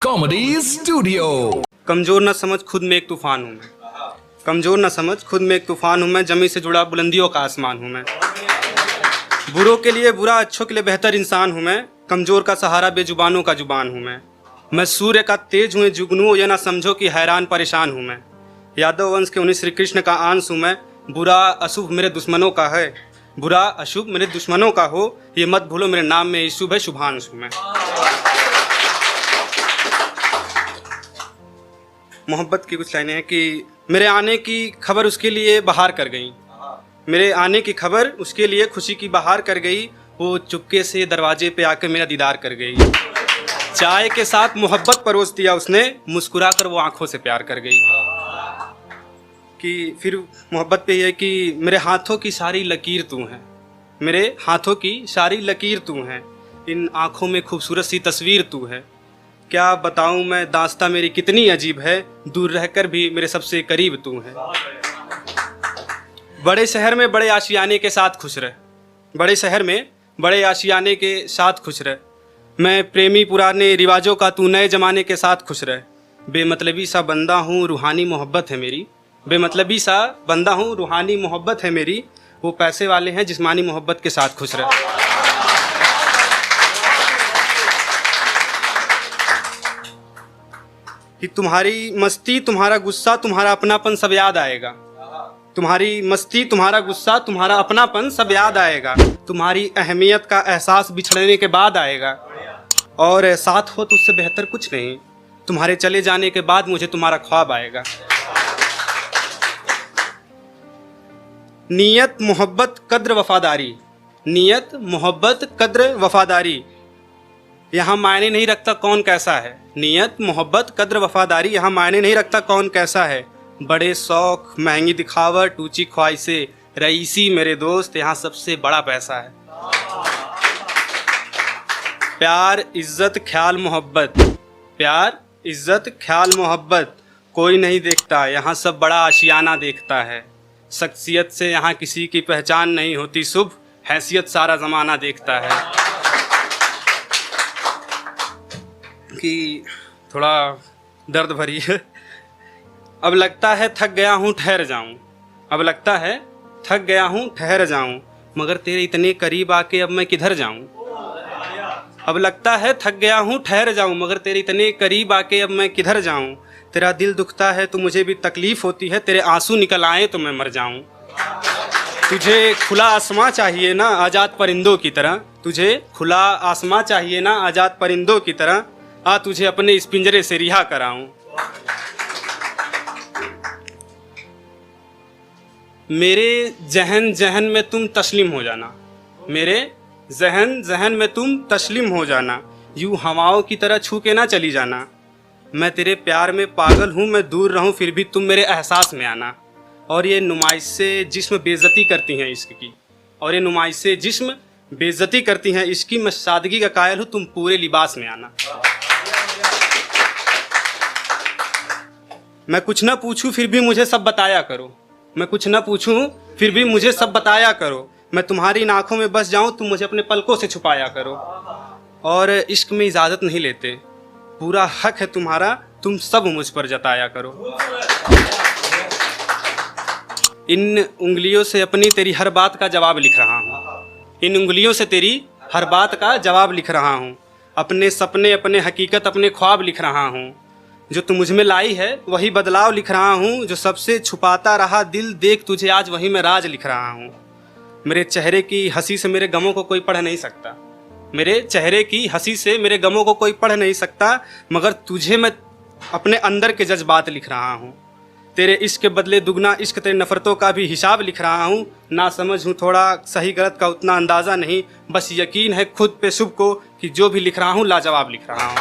Comedy studio. कमजोर न समझ खुद में एक तूफान हूँ मैं, कमजोर न समझ खुद में एक तूफान हूँ मैं, जमी से जुड़ा बुलंदियों का आसमान हूँ मैं। बुरों के लिए बुरा, अच्छों के लिए बेहतर इंसान हूँ मैं, कमजोर का सहारा बेजुबानों का जुबान हूँ मैं सूर्य का तेज हूँ जुगनू, ये ना समझो कि हैरान परेशान हूँ मैं। यादव वंश के उन्हीं श्री कृष्ण का अंश हूँ मैं। बुरा अशुभ मेरे दुश्मनों का है, बुरा अशुभ मेरे दुश्मनों का हो, ये मत भूलो मेरे नाम में शुभ है, शुभांश हूँ मैं। मोहब्बत की कुछ लाइनें हैं कि मेरे आने की खबर उसके लिए बहार कर गई, मेरे आने की खबर उसके लिए खुशी की बहार कर गई, वो चुपके से दरवाजे पे आकर मेरा दीदार कर गई। चाय के साथ मोहब्बत परोस दिया उसने, मुस्कुरा कर वो आंखों से प्यार कर गई। कि फिर मोहब्बत पे है कि मेरे हाथों की सारी लकीर तू है, मेरे हाथों की सारी लकीर तू है, इन आंखों में खूबसूरत सी तस्वीर तू है। क्या बताऊं मैं दास्तां मेरी कितनी अजीब है, दूर रहकर भी मेरे सबसे करीब तू है। बड़े शहर में बड़े आशियाने के साथ खुश रह, बड़े शहर में बड़े आशियाने के साथ खुश रह, मैं प्रेमी पुराने रिवाजों का, तू नए जमाने के साथ खुश रह। बेमतलबी सा बंदा हूँ रूहानी मोहब्बत है मेरी, बेमतलबी सा बंदा हूँ रूहानी मोहब्बत है मेरी, वो पैसे वाले हैं जिस्मानी मोहब्बत के साथ खुश रह। कि तुम्हारी मस्ती तुम्हारा गुस्सा तुम्हारा अपनापन सब याद आएगा, तुम्हारी मस्ती तुम्हारा गुस्सा तुम्हारा अपनापन सब याद आएगा, तुम्हारी अहमियत का एहसास बिछड़ने के बाद आएगा, और साथ हो तो उससे बेहतर कुछ नहीं, तुम्हारे चले जाने के बाद मुझे तुम्हारा ख्वाब आएगा। नीयत मोहब्बत कद्र वफादारी, नीयत मोहब्बत कद्र वफादारी, यहाँ मायने नहीं रखता कौन कैसा है, नीयत मोहब्बत कद्र वफादारी, यहाँ मायने नहीं रखता कौन कैसा है। बड़े शौक महंगी दिखावट ऊंची ख्वाहिशें, रईसी मेरे दोस्त यहाँ सबसे बड़ा पैसा है। प्यार इज्जत ख्याल मोहब्बत, प्यार इज्जत ख्याल मोहब्बत, कोई नहीं देखता यहाँ सब बड़ा आशियाना देखता है। शख्सियत से यहाँ किसी की पहचान नहीं होती शुभ, हैसियत सारा ज़माना देखता है। कि थोड़ा दर्द भरी है। अब लगता है थक गया हूँ ठहर जाऊँ, अब लगता है थक गया हूँ ठहर जाऊँ, मगर तेरे इतने करीब आके अब मैं किधर जाऊँ। अब लगता है थक गया हूँ ठहर जाऊँ, मगर तेरे इतने करीब आके अब मैं किधर जाऊँ। तेरा दिल दुखता है तो मुझे भी तकलीफ़ होती है, तेरे आंसू निकल आए तो मैं मर जाऊँ। तुझे खुला आसमां चाहिए ना आज़ाद परिंदों की तरह, तुझे खुला आसमां चाहिए ना आज़ाद परिंदों की तरह, आ तुझे अपने इस पिंजरे से रिहा कराऊं। मेरे जहन जहन में तुम तस्लीम हो जाना, मेरे जहन जहन में तुम तस्लीम हो जाना, यूं हवाओं की तरह छू के ना चली जाना। मैं तेरे प्यार में पागल हूँ, मैं दूर रहूँ फिर भी तुम मेरे एहसास में आना। और ये नुमाइश से जिस्म बेइज्जती करती हैं इश्क की, और ये नुमाइश से जिस्म बेइज्जती करती हैं इसकी, मैं सादगी का कायल हूँ तुम पूरे लिबास में आना। मैं कुछ ना पूछूं फिर भी मुझे सब बताया करो, मैं कुछ ना पूछूं फिर भी मुझे सब बताया करो, मैं तुम्हारी इन आँखों में बस जाऊं तुम मुझे अपने पलकों से छुपाया करो। और इश्क में इजाज़त नहीं लेते, पूरा हक है तुम्हारा तुम सब मुझ पर जताया करो। इन उंगलियों से अपनी तेरी हर बात का जवाब लिख रहा हूँ, इन उंगलियों से तेरी हर बात का जवाब लिख रहा हूँ, अपने सपने अपने हकीकत अपने ख्वाब लिख रहा हूँ। जो तू मुझ में लाई है वही बदलाव लिख रहा हूँ, जो सबसे छुपाता रहा दिल देख तुझे आज वही मैं राज लिख रहा हूँ। मेरे चेहरे की हंसी से मेरे गमों को कोई पढ़ नहीं सकता, मेरे चेहरे की हंसी से मेरे गमों को कोई पढ़ नहीं सकता, मगर तुझे मैं अपने अंदर के जज्बात लिख रहा हूँ। तेरे इश्क के बदले दुगना इश्क, तेरे नफ़रतों का भी हिसाब लिख रहा हूँ। ना समझ हूँ थोड़ा सही गलत का उतना अंदाज़ा नहीं, बस यकीन है खुद पे शुभ को कि जो भी लिख रहा हूँ लाजवाब लिख रहा हूँ।